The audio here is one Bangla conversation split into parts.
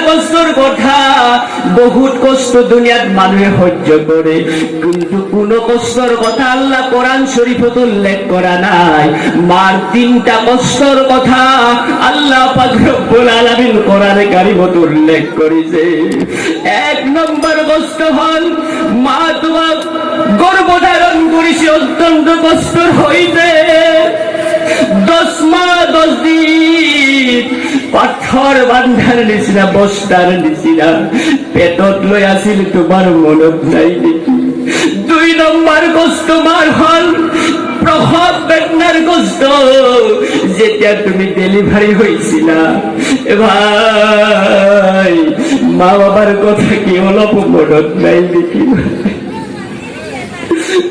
কষ্টর কথা, বহুত কষ্ট দুনিয়াত মানুষে সহ্য করে, কিন্তু কোন কষ্টর কথা আল্লাহ কোরআন শরীফত উল্লেখ করা নাই। মার 3টা কষ্টর কথা আল্লাহ পাক রব্বুল আলামিন কোরআনে কারিমত উল্লেখ করেছে। 1 নম্বর কষ্ট হল মা তোমার গর্ভধারণ করেছে, অত্যন্ত কষ্ট হইতে 10 মাস 10 দিন পাথর বান্ধার নিচিনা বস্তার নিচিনা পেটত লই আছিল, তোমার মনত নাই দেখি। 2 নম্বর কষ্ট মার হল প্রসব বেদনার কষ্ট, যেতিয়া তুমি ডেলিভারি হয়েছিলা। ভাই মা বাবার কথা কি অলপ মনত নাই দেখি।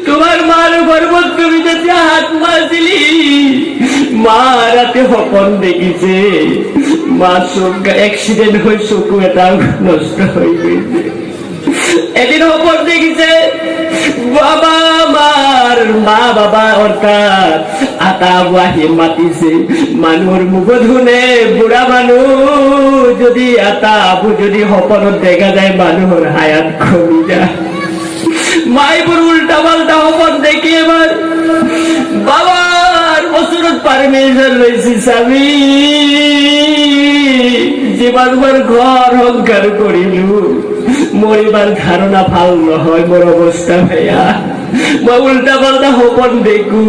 তোমার মার গর্ভত তুমি যেতিয়া হাত মারছিলি, মা রাতে সপন দেখিছে মা চোখ এক্সিডেন্ট হয়ে চকু এটা নষ্ট হয়ে গেছে। এদিন সপন দেখিছে বাবা মার মা বাবা অর্থাৎ আতা বাহি মাতিছে। মানুহৰ মুখত শুনে বুঢ়া মানুহ যদি আতা আবু যদি সপনত দেখা যায় মানুহৰ হায়াত কমি যায়। মাইপুর উল্টা পাল্টা সপন দেখি এবার বাবার বছরত পারমিশন লইছি স্বামী, যেবার ঘর অহংকার করিলু মরিবার ধারণা ভাল নহয়, মোর অবস্থা ভাইয়া। মই উল্টা পাল্টা সপন দেখু,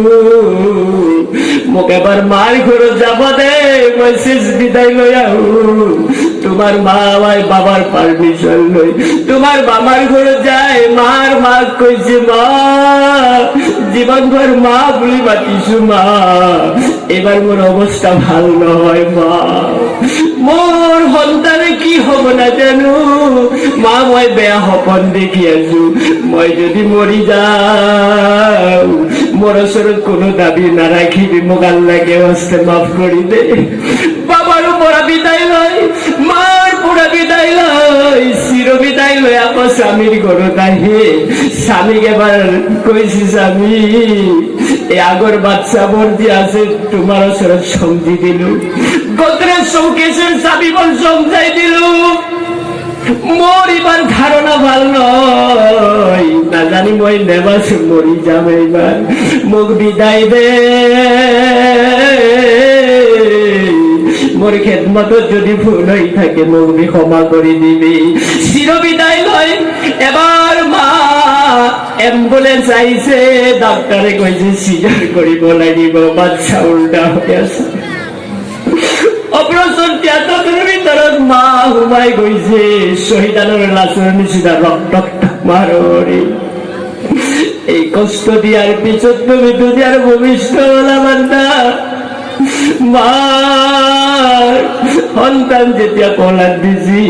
মোক এবার মার ঘরত যাব দে, মই শেষ বিদায় লই আহু। তোমার মা আমায় বাবার পারমিশন লই তোমার বাবার ঘরে যায়। মার মা কইছে মা জীবন ভর মা বলি মাতিছু মা, এবার মোর অবস্থা ভাল নহয় মা, মোর সন্তানে কি হব না জানো মা। মই বেয়া সপন দেখি আছো, মই যদি মরি যাও মোর ওচৰত কোনো দাবী নাৰাখিবি, মোক আল্লাহকে হস্তে মাফ কৰি দে। বাবারও পড়া বিদায় লয়, মার পড়া বিদায় লয়, চির বিদায় লয় আকৌ স্বামীর ঘরত আহে। স্বামীক এবার কইছি স্বামী এই আগর বাচ্চা ভর্তি আছে তোমার ওচৰত সমঝি দিলু, গোদরেজ শোকেসের চাবি বল সমঝাই দিলু। মোর এবার ধারণা ভাল নয়, না জানি মই নেবাস মরি যাবে, এবার মোক বিদায় দে। মোর খেদমত যদি ভুল হয়ে থাকে মোক ক্ষমা করে দিবি। চির বিদায় লয় এবার মা এম্বুলেন্স আইছে, ডাক্তারে কইছে সিজার করিব লাগিব, বাচ্চা উল্টা হয়ে আছে। অপারেশন থিয়েটারের ভিতৰত মা ঘুমাই গৈছে, শহীদানৰ লাশৰ নিচিনা রক্ত মাররে। এই কষ্ট দিয়ার পিছত তুমি দুনিয়ার ভবিষ্যৎ বলা বান্ধা। মা সন্তান যেতিয়া কলাত দিছি,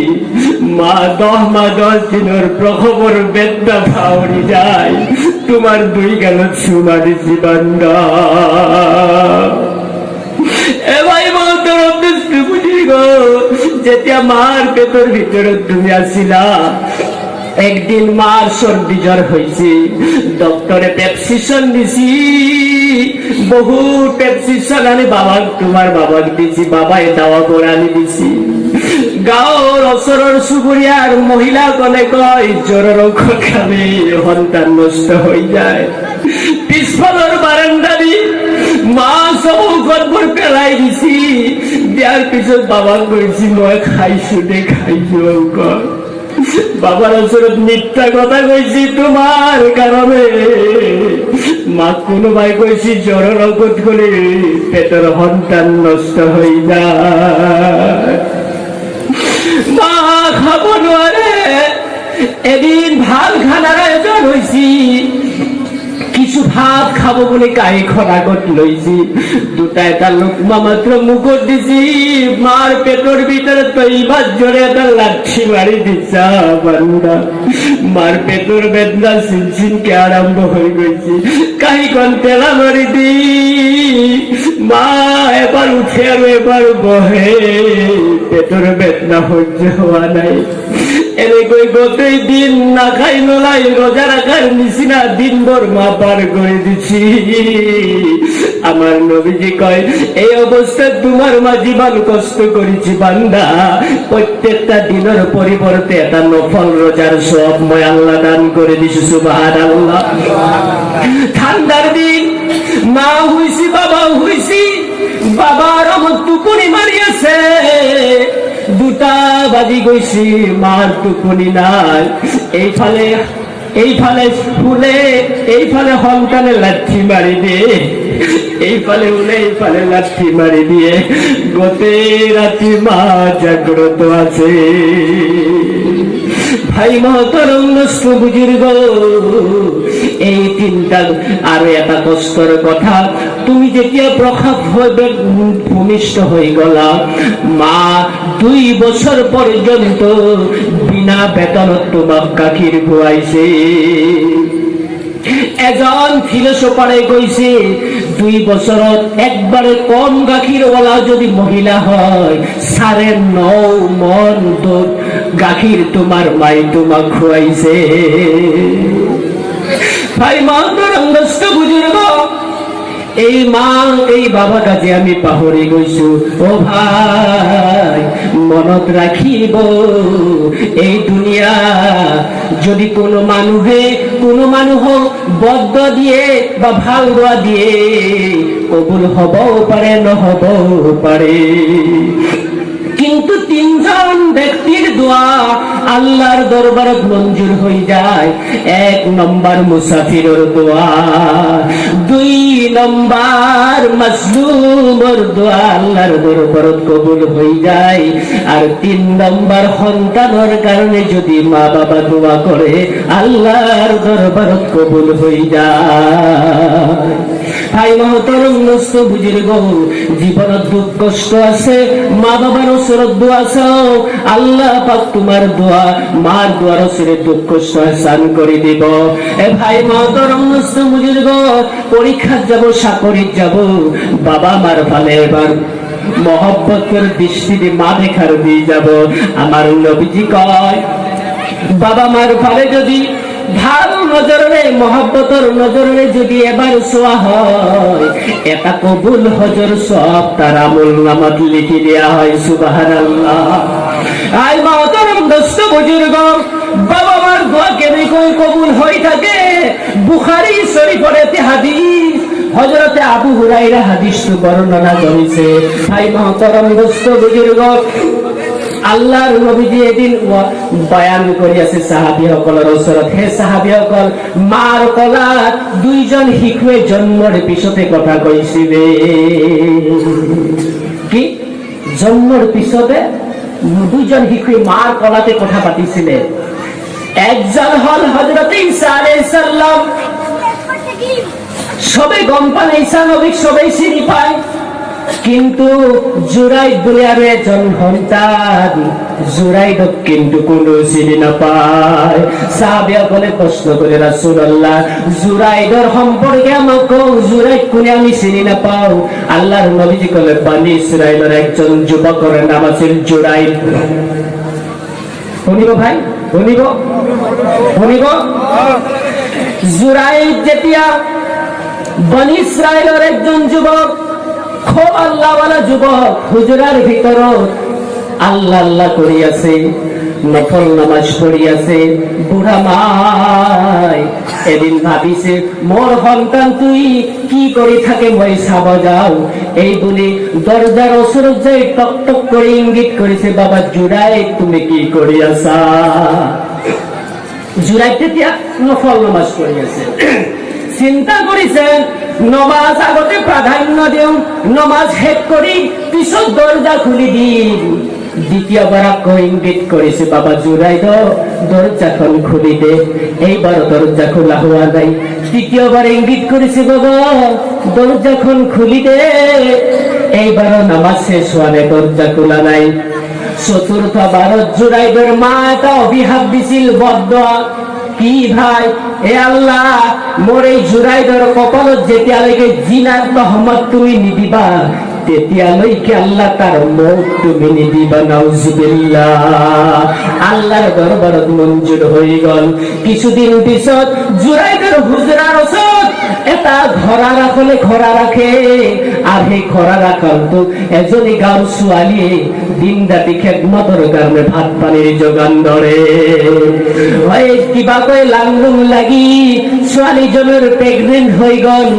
মা 10 মাস 10 দিনের প্রসবর বেদনা ভাওরি যায়, তোমার 2 গালত চুমা দিছি বান্দা। এবাই বলতো বুঝি গো, যেতিয়া মার পেটর ভিতরে তুমি আসিলা, একদিন মার সর্দি জ্বর হয়েছে, ডক্টরে প্রেসক্রিপশন দিছি, বহু প্রেসক্রিপশন আনি বাবাক তোমার বাবাক দিছি, বাবাই দাওয়া করে আনি দিছি। গাঁৱৰ ওচৰৰ চুবুৰীয়াৰ মহিলাসকলে কয় জ্বৰৰ ঔষধ খালে সন্তান নষ্ট হৈ যায়। পিছফালৰ বাৰান্দাৰি মা ঔষধবোৰ পেলাই দিছি, দিয়াৰ পিছত বাবাক কৈছি মই খাইছো দে, খাইছো ঔষধ। বাবার ওচৰত মিথ্যা কথা কইছি তোমার কারণে। মা কোনোবাই কইছি জ্বরের ঔষধ করে পেটের সন্তান নষ্ট হয়ে যায়, মা খাব নোৱাৰে। এদিন ভাল খানার আয়োজন হয়েছি, কিছু ভাত খাব বলে কাইখন আগত লইছি, 2টা এটা লোকমা মাত্র মুখত দিছি, মার পেটর ভিতরে তৈবার জোরে একটা লাঠি মারি দিছা বান্দা। মার পেটর বেদনা চিনচিনকে আরম্ভ হয়ে গেছি, কাইখন তেলা মারি দি মা এবার উঠে আর এবার বহে, পেটর বেদনা সহ্য হওয়া নাই। এনে কই গতই দিন না খাই নলাই রোজা রাখার নিছিনা দিনভর মা পার করে দিছি। আমার নবীজি কয় এই অবস্থায় তোমার মা জীবন কষ্ট করেছি বান্দা, প্রত্যেকটা দিনের পরিবর্তে একটা নফল রোজার সব মই আল্লাহ দান করে দিছি। সুবহানাল্লাহ। ঠান্ডার দিন মা হইছি বাবা হইছি, বাবার আমার টুকুনি মারিয়াছে, 2টা বাজি গইছি, মার টুকুনি নাই। এই ফালে ফুলে এই ফালে সন্তানে লাঠি মারি দিয়ে, এই ফালে উলে এই ফালে লাঠি মারি দিয়ে গোটেই রাতি মা জাগ্রত আছে। ভাই মহতরম নষ্ট বুজুর্গ, এই চিন্তা আরো একটা কষ্টর কথা, তুমি যেতিয়া প্রখাপ হইবে ভূমিষ্ঠ হয়ে গলা, মা 2 বছর পর্যন্ত বিনা বেতনত তোমাক গাখীৰ খুৱাইছে। এজন ফিলোসফারে কইছে 2 বছরত একবারে কম গাখীরওয়ালা যদি মহিলা হয় 9.5 মন গাখীর তোমার মাই তোমাক খুয়াইছে। ভাই মাতর অঙ্গস্থ বুজুর্গ, এই মা এই বাবা কাজে আমি পাহরি গৈছো। ও ভাই মনত রাখিব, এই দুনিয়া যদি কোনো মানুহ বদ্ধ দিয়ে বা ভাল দোয়া দিয়ে কবুল হবও পারে নহবও পারে, কিন্তু 3জন ব্যক্তির দোয়া আল্লাহর দরবারত মঞ্জুর হয়ে যায়। 1 নম্বর মুসাফিরের দোয়া, 2 নম্বর মাজলুমের দোয়া আল্লাহর দরবারত কবুল হয়ে যায়, আর 3 নম্বর সন্তানের কারণে যদি মা বাবা দোয়া করে আল্লাহর দরবারত কবুল হয়ে যায়। ভাই মহতরম নষ্ট বুজুর্গ, জীবনত দুঃখ কষ্ট আছে, মা বাবার ওসরত দোয়া চাও, আল্লাহ পাক তোমার দোয়া মার দোয়ার ওসরে দুঃখ কষ্ট আসান করে দিব। এ ভাই মহতরম নষ্ট বুজুর্গ, পরীক্ষার যাব, চাকরিত যাব, বাবা মার ফালে এবার মহব্বতের দৃষ্টিতে মা দেখার দিয়ে যাব। আমার নবীজি কয় বাবা মার ফালে যদি ভালো নজরে মহব্বতের নজরে যদি এবার সোয়া হয়, এটা কবুল হজর সব তার আমল নামাত লিখে দেয়া হয়। সুবহানাল্লাহ। আই মহতরম দোস্ত বুজুর্গ, বাবা মার দোয়া কেমনি কই কবুল হয়ে থাকে? বুখারী শরীফের হাদিস, হযরতে আবু হুরায়রা হাদিস বর্ণনা করেছে। ভাই মহতরম দোস্ত বুজুর্গ, আল্লাহর নবীজি এদিন বয়ান করিয়াছে সাহাবীসকলের ওচৰত, হে সাহাবীসকল, মাৰ কলাত 2জন শিশুৱে জন্মৰ পিছতে কথা কৈছিলে। কি জন্মৰ পিছতে 2জন শিশুৱে মাৰ কলাতে কথা পাতিছিলে। একজন হল হযরত ঈসা আলাইহিস সালাম। সবে গম পান ঈসা নবী, সবাই চিনি পায়, কিন্তু জুরাইদ দুনিয়ার একজন সন্তান, জুরাইদক কিন্তু কোনো চিনি নাপায়। সাহাবীসকলে প্রশ্ন করে, রাসূলুল্লাহ জুরাইদর সম্পর্কে আমাক কও, জুরাইদ কোনে আমি চিনি নাপাও। আল্লাহর নবীজি কলে, বনি ইসরাইলের একজন যুবকের নাম আছিল জুরাইদ। শুনিব ভাই, শুনিব। জুরাইদ যেতিয়া বনি ইসরাইলের একজন যুবক, খুব আল্লাহওয়ালা যুবক, হুজরার ভিতরত আল্লাহ আল্লাহ করিয়াছে, নফল নামাজ পড়িয়াছে। বুড়া মাই এদিন ভাবিছে, মোর সন্তান তুই কি কৰি থাকে মই চাব যাও। এই বলি দরজার ওচৰত যাই টক টক করে ইঙ্গিত করেছে, বাবা জুরাইদ তুমি কি কৰি আছা? জুরাইদ তেতিয়া নফল নামাজ পড়িয়াছে। চিন্তা করেছেন নমাজ আগতে প্রাধান্য দিও, নমাজ শেষ করি পিছত দরজা খুলি দিম। দ্বিতীয়বার ইঙ্গিত করেছে, বাবা জুরাইদ দরজাখন খুলি দে। এইবার দরজা খোলা হওয়া নাই। তৃতীয়বার ইঙ্গিত করেছে, বাবা দরজাখন খুলি দে। এইবারও নামাজ শেষ হওয়া নাই, দরজা খোলা নাই। চতুর্থবার জুরাইদের মা এটা অভিশাপ দিছিল, বদদোয়া। কি ভাই, এ আল্লাহ মোর এই জুরাইদর কপালত যেতিয়ালৈকে জিনার তহমত তুমি নিদিবা তেতিয়ালৈকে আল্লাহ তার মৌত তুমি নিদিবা। নাউজুবিল্লাহ। আল্লাহর দরবারত মঞ্জুর হয়ে গল। কিছুদিন পিছত জুরাইদের হুজরার ওসত এটা ঘরা রাখলে ঘরা রাখে, আর সেই ঘরা রাখাল তো এজনী গাঁও ছোৱালী দিন রাতি খেদমতৰ কাৰণে ভাত পানীৰ যোগান ধৰে। কিবা কৈ লাংলুং লাগি ছোৱালীজনীৰ প্ৰেগনেন্ট হৈ গল।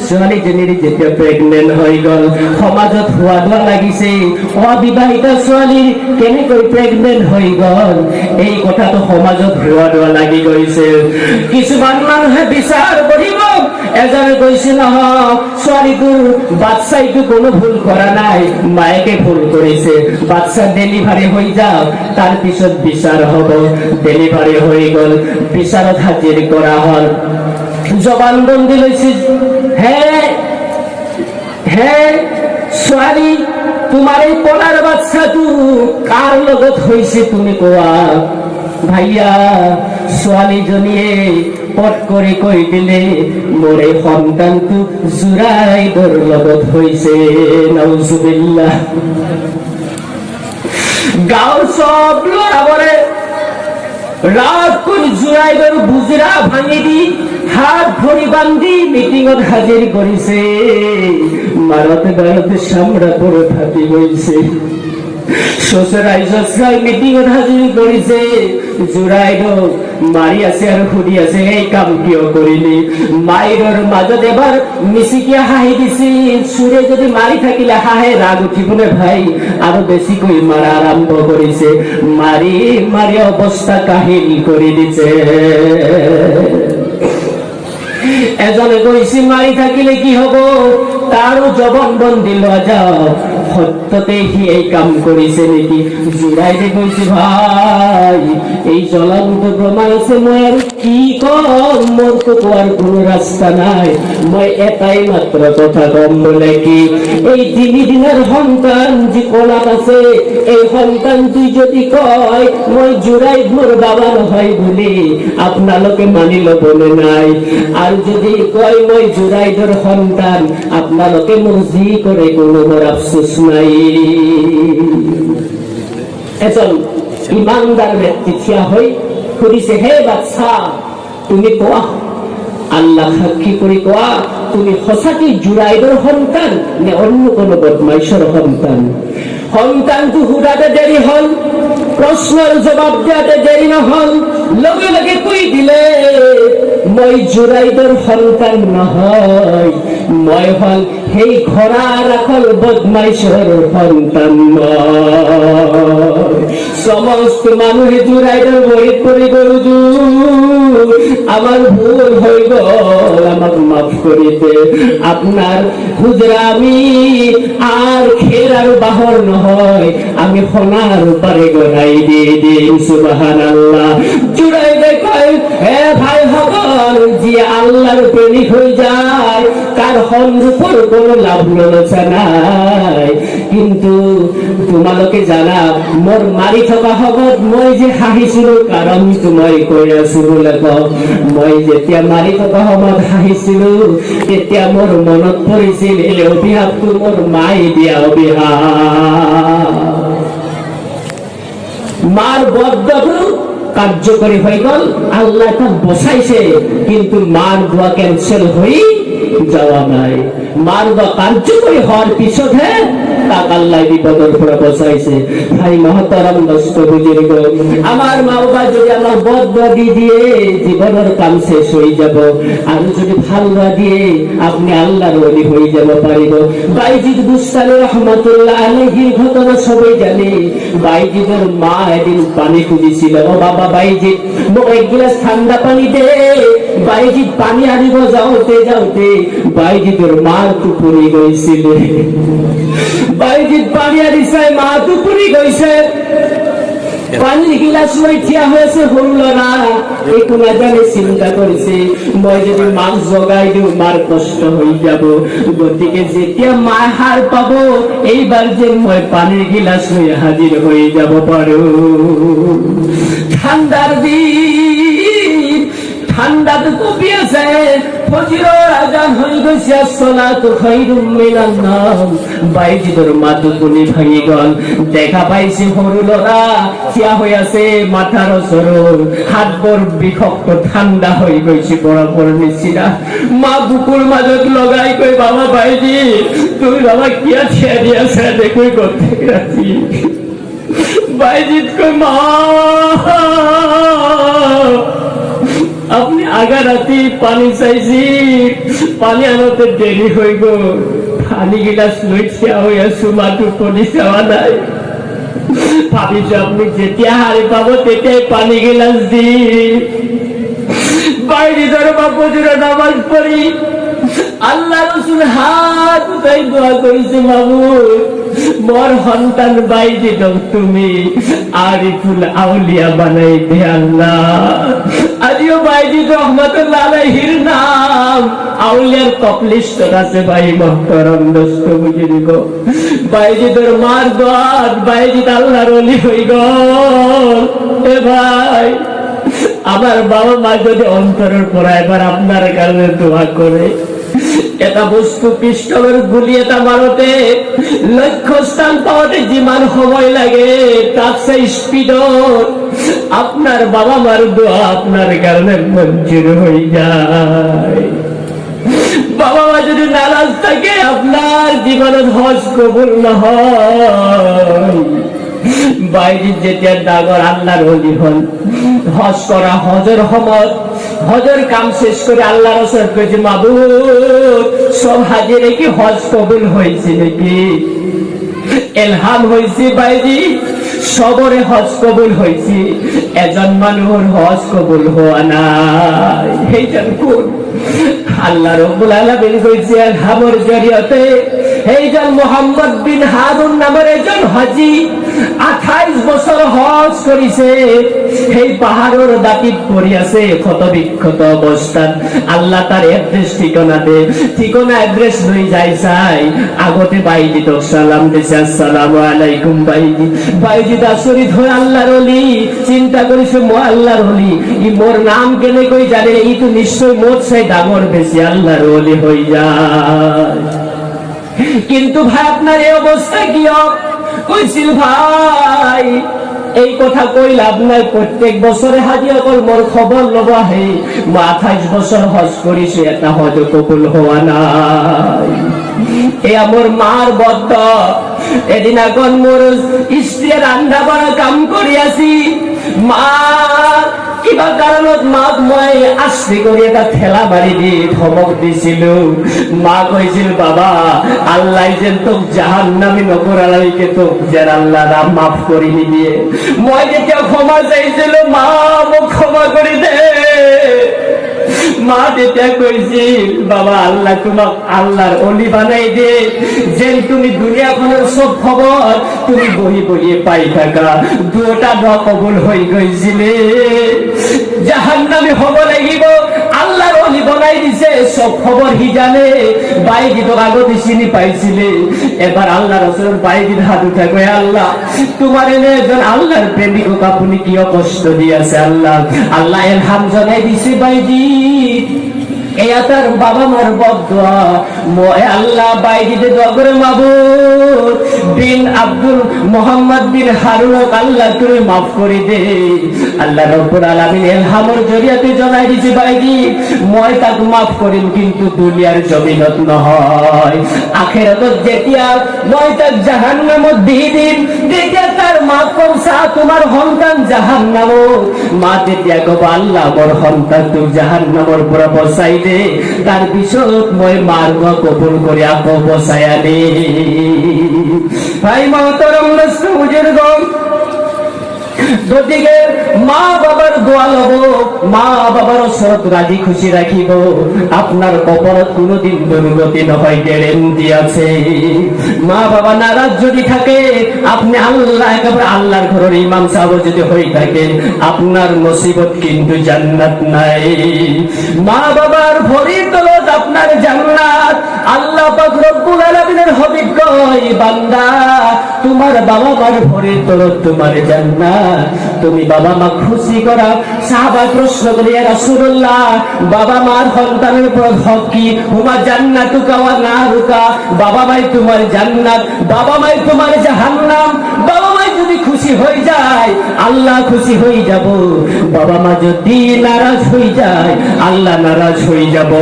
ছোৱালীজনীৰ যেতিয়া প্ৰেগনেন্ট হৈ গল, সমাজত হোৱা দোৱা লাগিছে অবিবাহিত ছোৱালীৰ কেনেকৈ প্ৰেগনেন্ট হৈ গল, এই কথাটো সমাজত হোৱা দোৱা লাগি গৈছে। কিছুমান মানুহে বিচাৰ কৰিব, এজনে কৈছে নহয় ছোৱালীটোৰ বাচ্চাইটো কোনো ভুল কৰা নাই, মায়েকে ভুল কৰিছে, বাচ্চা ডেলিভারি হৈ যাওক তার পিছত বিচার হব। ডেলিভারি হৈ গল, বিচারত হাজির করা হল, জবানবন্দি লৈছে। হে ছোৱালী, তোমাৰ এই কলাৰ বাচ্চাটো কাৰ লগত হৈছে তুমি কোৱা। ভাইয়া, ছোৱালীজনীয়ে পট কৰি কৈ দিলে মোৰ এই সন্তানটো জুৰাইদৰ লগত হৈছে। নাউজুবিল্লাহ। গাঁৱৰ সব ল'ৰাবোৰে রাত করে জুরাইদর বুজরা ভাঙি দি হাত ভরি বান্ধি মিটিংত হাজির করেছে। মারতে মারতে সামরা পরে ফাটি হয়েছে। শ্বশুরাই শ্বশুরাই মিটিংত হাজির করেছে। জুরাইদ মারি আছে আর সুধি আছে এই কাম কিয় কৰিলি। মাইৰৰ মাজত এবাৰ মিচিকিয়া হাঁহি দিছে। চুৰে যদি মাৰি থাকিলে হাঁহে ৰাগ উঠিবনে ভাই, আৰু বেছিকৈ মাৰা আৰম্ভ কৰিছে। মাৰি মাৰি অৱস্থা কাহিল কৰি দিছে। এজনে কৈছে মাৰি থাকিলে কি হব, তাৰো জবানবন্দি লোৱা যাওক, সত্যতে সি এই কাম কৰিছে নেকি। জুৰাইদে কৈছে ভাই এই জ্বলন্ত প্ৰমাণ আছে, মই আৰু কি কম, মোৰ তো কোৱাৰ কোনো ৰাস্তা নাই। মই এটাই মাত্ৰ কথা কম, বোলে কি এই 3 দিনৰ সন্তান যি কোলাত আছে, এই সন্তানটি যদি কয় মই জুৰাইদ মোৰ বাবা নহয় বুলি, আপোনালোকে মানি ল'বনে নাই। আৰু যদি কয় মই জুৰাইদৰ সন্তান, আপোনালোকে মোৰ যি কৰে কোনো মোৰ আফসোস নাই। এজন ইমানদার ব্যক্তি থিয়া হৈ সুধিছে, হে বাচ্চা তুমি কোৱা, আল্লাহ সাক্ষী কৰি কোৱা, তুমি সঁচাকে জুৰাইদৰ সন্তান নে অন্য কোনো বদমাইশৰ সন্তান। সন্তানটো সুধাতে দেৰি হল, প্ৰশ্নৰ জবাব দিয়াতে দেৰি নহল, লগে লগে কৈ দিলে মই জুৰাইদৰ সন্তান নহয়, মই হল সেই ঘোড়া রাখল বদমাইশর সন্তান। সমস্ত মানুষে জুরাইদর বহিত পড়ে গেল, আমার ভুল হয়ে গেল, আমাকে মাফ করে দে। আপনার হুজরা আমি আর খের আর বাহর নহয়, আমি সোনার পারে গড়াই দিয়ে দিই। সুবহানাল্লাহ। জুরাইদে কয়, হে ভাই সকল, যে আল্লাহর প্রেমিক হয়ে যায় তার হনরূপর কোনো লাভ ললচা নাই। কিন্তু তোমালোকে জানা মোর মারি থকা সময়ত মই যে হাঁহিছিলো, কাৰণ মই কৈ আছো বোলে কওঁ, মই যেতিয়া মাৰি থকা সময়ত হাঁহিছিলো তেতিয়া মোৰ মনত পৰিছিল এই অভিশাপটো মোৰ মায়ে দিয়া অভিশাপ। মার বদ্ধটো কার্যকরী হয়ে গল, আল্লাহ তাক বসাইছে, কিন্তু মার দোয়া ক্যান্সেল হয়ে যাওয়া নাই। মার দোয়া কার্যকরী হওয়ার পিছনে তাক আল্লাহ বিপদের পরে বসাইছে। ভাই মহতরম দোস্ত বুজুর্গ, আমার মা বাবা যদি আমার বদ দোয়া দিয়ে জীবনের কাম শেষ হয়ে যাব, আর যদি ভাল দোয়া দিয়ে আপনি আল্লাহর ওলি হয়ে যাব পারিব। বাইজিদ বুস্তানি রহমাতুল্লাহ আলাইহির ঘটনা সবাই জানে। বাইজিদের মা একদিন পানি খুঁজেছিল, ও বাবা বাইজিদ মোক এক গিলাস ঠান্ডা পানি দে। বাইজিদ পানি আনিব যাওতে যাওতে বাইজিদের মা টুপুরি গৈছিল। বাইজিদ পানি আনিছে, মা টুপুরি গৈছে। পানির গিলাস লৈ থিয়া হয়েছে সৰু লৰা, একো নাজানে, চিন্তা কৰিছে মই যদি মাক জগাই দিওঁ মাৰ কষ্ট হৈ যাব, গতিকে যেতিয়া মা সাৰ পাব এইবাৰ যে মই পানীৰ গিলাস লৈ হাজিৰ হৈ যাব পাৰো। ঠাণ্ডাৰ দিন, ঠান্ডা তো কপিয়েছে, ফজরের আজান হয়ে গেছে, আসসালাতু খায়রুম মিনান নাওম। বাইজিদের মাথা তুলি ভাঙি গল, দেখা পাইছি হরুলরা থিয়া হইয়াছে, মাথার সরল হাত বর বিক্ষত ঠান্ডা হয়ে গেছে, বরাবর নিছিনা। মা বুকুর মাজত লগাই কই, বাবা বাইজি তুমি বাবা কিয়া ছিয়া দিয়াছে দেখুই করতে রাখি। বাইজিত কই, মা আপনি আগা রাতি পানি চাইছি, পানি আনতে দেরি হয়ে গো, পানি গিলাস লইছিয়া হইয়াছো, মাটু পনি চাওয়া নাই। ভাবিছো আপনি যেতিয়া হারে পাবো তেতিয়াই পানি গিলাস দি। বাইরে ধরো বাপু জুড়ে নামাজ পড়ি, আল্লাহ রসুল হাত উঠাই দোয়া করেছে, মাবুদ মোর সন্তান বাইজি দাও তুমি, আরিফুল আউলিয়া বানাই দে আল্লাহ। আজিও বাইজি রহমতুল্লাহ আলাইহির নাম আউলিয়ার টপ লিস্ট আছে ভাই মহতরম দোস্ত বুঝিব। বাইজি তোর মার দোয়াত বাইজি আল্লাহর ওলি হই গল। এ ভাই আমার বাবা মা যদি অন্তরের পড়া এবার আপনার কারণে দোয়া করে, এটা বস্তু পিস্তলের গুলি এটা মারতে লক্ষ্য স্থান পাওয়াতে যিমান সময় লাগে তার সেই স্পিডত আপনার বাবা মার দোয়া আপনার কারণে মঞ্জুর হয়ে যায়। বাবা মা যদি নারাজ থাকে আপনার জীবনের হজ কবুল না হয়। বাইরে যেতে ডাগর আল্লাহর ওলি হন, হজ করা হজের সময় হজের কাম শেষ করে আল্লাহ রসুল কইছে, মাবুদ সব হাজিরে কি হজ কবুল হয়েছে নাকি? এলহাম হয়েছে বাইজি, সবরে হজ কবুল হয়েছে, এজন মানুষের হজ কবুল হওয়া নাই। এইজন কোন? আল্লাহ রাব্বুল আলামিন কইছে এলহামের জরিয়তে এইজন মুহাম্মদ বিন হারুন নামের একজন হাজী 28 বছর হজ করিছে। এই পাহাড়ের দাঁতিত পড়ি আছে ক্ষত বিক্ষত অবস্থান। আল্লাহ তার এড্রেস ঠিকানা দে, ঠিকানা এড্রেস লই যাই চাই আগতে বাইজি তো সালাম দিছে, আসসালামু আলাইকুম বাইজি। বাইজি দাসরিত হয়ে আল্লাহর ওলি চিন্তা করিছে, মো আল্লাহর ওলি ই মোর নাম কেনে কই জানে, ই তো নিশ্চয় মোর চাই দামর বেশি আল্লাহর ওলি হই যায়। কিন্তু ভাই আপনার এই অবস্থা কি কইছিল ভাই? এই কথা কই লাভ নাই। প্রত্যেক বছরে হাজি অকল মোর খবর লব আহে, 28 বছর হজ করিছে, এটা হজ কবুল হওয়া নাই। এ আমার মার বদ্ধ। এদিন এখন মোর স্ত্রী রান্না বাড়া কাম করিয়াছি, মা কিবা কারণত মাক মই আস্তে করে এটা ঠেলা মারি দি ধমক দিছিল। মা কইছিল, বাবা আল্লাহ যেন তোক জাহান্নামী নকরালাইকে তোক যেন আল্লাহ নাম মাফ করি নিদিয়ে। মই যেতিয়া ক্ষমা চাইছিল, মা মোক ক্ষমা করে দে। মা তেতিয়া কইছিল, বাবা আল্লাহ তোমাক আল্লাহর ওলি বানাই দে, যেন তুমি দুনিয়াখনের সব খবর তুমি বহি বহি পাই থাকা। দুটা দোয়া কবুল হয়ে গেছিলে। জাহান্নামী হব লাগিব, আল্লাহর ওলি বানাই দিছে, সব খবর হি জানে। বাইজি তো আগতে চিনি পাইছিলে। এবার আল্লাহ রাসূলের বাইজির হাত উঠা কয়, আল্লাহ তোমার এনে একজন আল্লাহর প্রেমিক আপনি কি কষ্ট দিয়েছে আল্লাহ। আল্লাহ এলহাম জানাই দিছে বাইজি। এয়া তার বাবা মার বদদোয়া। মই আল্লাহ বাইজিতে দোয়া করে, মাবুদ বিন আব্দুল মোহাম্মদ বিন হারুনক আল্লাহ তুমি মাফ করে দে। আল্লাহ রব্বুল আলামিন এলহামের জরিয়াতে জানাই দিছে, বাইজি মই তাক মাফ করিম, কিন্তু দুনিয়ার জমিনত নহয়, আখিরাতত যেতিয়া মই তাক জাহান্নামত দি দিম, তেতিয়া তার মা কমসা তোমার সন্তান জাহান্নামত। মা তেতিয়া কব, আল্লাহ মোর সন্তান তোক জাহান্নামর পৰা বচাই দে, তার পিছত মই মার দোয়া কবুল করে আকৌ বচাই আনি। ভাই মহতরম দোস্ত বুজুর্গ, গতিকে মা বাবার দোয়া লব, মা বাবার ওচৰত রাজি খুশি রাখিব, আপনার কপালত কোনোদিন দুর্গতি নহয়, গ্যারেন্টি আছে। মা বাবা নারাজ যদি থাকে, আপনি আল্লাহ একেবারে আল্লাহর ঘরের ইমাম সাহেব যদি হয়ে থাকে, আপনার নসিবত কিন্তু জান্নাত নাই। মা বাবার ভরির তলত আপনার জান্নাত। আল্লাহ পাক রব্বুল আলামিনের হাবিব কয়, বান্দা তোমার বাবা মার ভরে তোর তোমার জান্নাত, তুমি বাবা মা খুশি করা। সাহাবা প্রশ্ন করে, ইয়া রাসূলুল্লাহ, বাবা মার সন্তানের উপর হক কি? হুমা জান্নাতুকা ওয়া নারুকা, বাবা মাই তোমার জান্নাত, বাবা মাই তোমার জাহান্নাম। বাবা মাই যদি খুশি হয়ে যায় আল্লাহ খুশি হয়ে যাব, বাবা মা যদি নারাজ হয়ে যায় আল্লাহ নারাজ হয়ে যাব।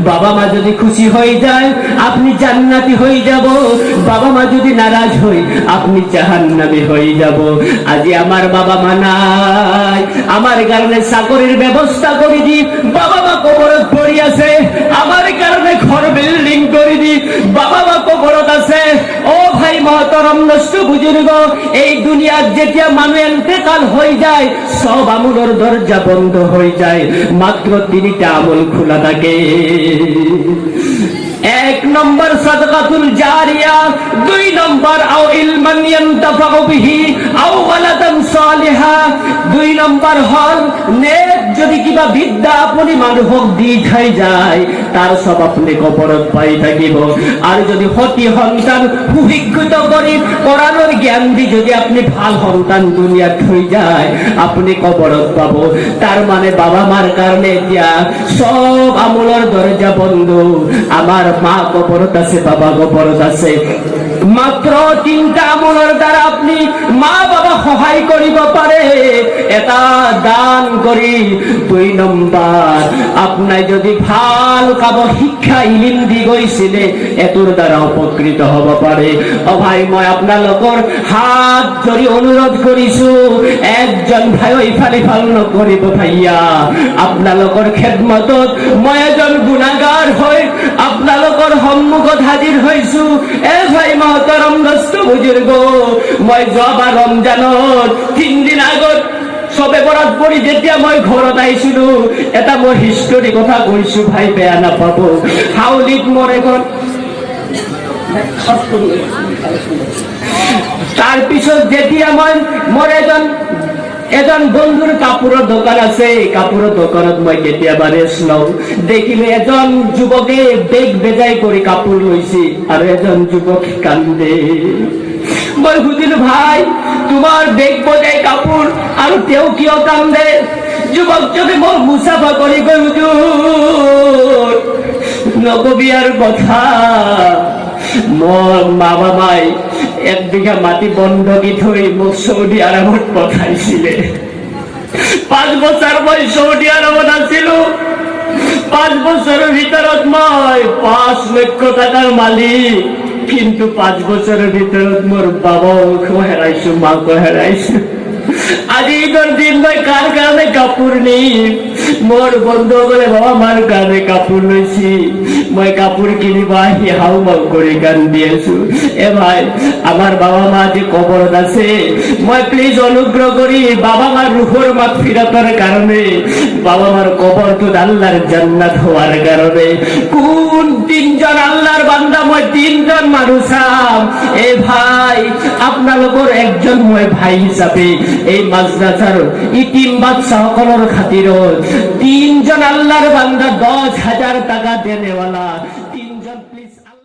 বাবা মা যদি খুশি হয়ে যায় আপনি জান্নাতি হয়ে যাব, বাবা মা যদি নারাজ হই আপনি জাহান্নামী হয়ে যাব। আজ আমার বাবা মা নাই, আমার কারণে চাকরির ব্যবস্থা করে দি, বাবা মা কবরত পড়ি আছে, আমার কারণে ঘর বিল্ডিং করে দি, বাবা মা কবরত আছে। ও ভাই মহতরম নষ্ট বুজুর্গ, এই দুনিয়ার যেতিয়া মানুষ ইন্তেকাল হয়ে যায় সব আমলের দরজা বন্ধ হয়ে যায়, মাত্র 3টা আমল খোলা থাকে। 1 নম্বর সাদকাতুল জারিয়া, 2 নম্বর আও ইলমান ইয়ানতাফাউ বিহি আও ওয়ালাদান সালিহা। 2 নম্বর হল নেক যদি কিবা বিদ্যা আপনি মানুষক দি খাই যায় তার সব আপনি কবরত পাই থাকিব। আর যদি হতি সন্তান সুশিক্ষিত কৰি কোরআনের জ্ঞান দি যদি আপনি ভাল সন্তান দুনিয়াত থৈ যায় আপনি কবরত পাব। তার মানে বাবা মার কারণে এতিয়া সব আমলের দরজা বন্ধ। আমার মা কবরত আছে, বাবা কবরত আছে, মাত্র 3টা আমলের দ্বারা আপনি মা বাবা সহায় কৰিব পাৰে। এটা দান কৰি, 2 নম্বর আপনার যদি ভাল কাব শিক্ষা ইলিম দি গৈছিলে এটোর দ্বারা উপকৃত হব পাৰে। ও ভাই মই আপোনালোকৰ হাত ধৰি অনুৰোধ কৰিছো, একজন ভাই ইফাল ইফাল নকৰিব ভাইয়া। আপোনালোকৰ খেদমতত মই এজন গুণাগাৰ হৈ আপোনালোকৰ সন্মুখত হাজিৰ হৈছো। এ ভাই মহতৰম দস্ত বুজুর্গ, মই যোৱাবাৰ ৰমজানৰ 3 দিন আগত সবে বরাত পড়ি যেতিয়া মই ঘৰত আহিছিলো এটা মই হিষ্টৰী কথা কৈছো ভাই, বেয়া নাপাব। হাউলিত মোৰ এখন তার পিছত যেতিয়া মই মোৰ এজন বন্ধুর কাপোৰৰ দোকান আছে, কাপোৰৰ দোকানত মই কেতিয়াবা ৰেষ্ট লওঁ, দেখিলে এজন যুৱকে বেগ বেজাই কৰি কাপোৰ লৈছে আৰু এজন যুৱক কান্দে। মই সুধিলো, ভাই তোমাৰ বেগ বজাই কাপোৰ আৰু তেওঁ কিয় কান্দে? যুৱকজনে মোক মুচাফা কৰি কৈ, হুজুৰ নকবি আর কথা, মোর মা বাবাই 1 বিঘা মাটি বন্ধকি থৈ মোক সৌদি আরবত পঠাইছিলে। 5 বছর মই সৌদি আরবত আছিলো। 5 বছরের ভিতৰত মই 5 লক্ষ টাকার মালিক, কিন্তু 5 বছরের ভিতৰত মোর বাবাও হেরাইছো, মাকে হেরাইছো। আজি ঈদর দিন মই কার কারণে কাপড় নেই, মোর বন্ধু বলে বাবা মার কারণে কাপড় লইছি, মই কাপড় কিনিব আহি হাউ মাউ করে গান দিয়েছো। এ ভাই আমার বাবা মা যে কবরত আছে, মই প্লিজ অনুগ্রহ করি বাবা মার রুহর মাগফিরাতের কারণে, বাবা মার কবরত আল্লাহর জান্নাত হওয়ার কারণে কোন 3 জন আল্লাহর বান্দা, মই 3 জন মানুষ। এ ভাই আপনালোকৰ একজন মই ভাই হিসাবে এই মাদ্রাসার ইতিম বাচ্চা সকলের খাতিরত 3 জন আল্লাহর বান্দা 10,000 টাকা দেনেওয়ালা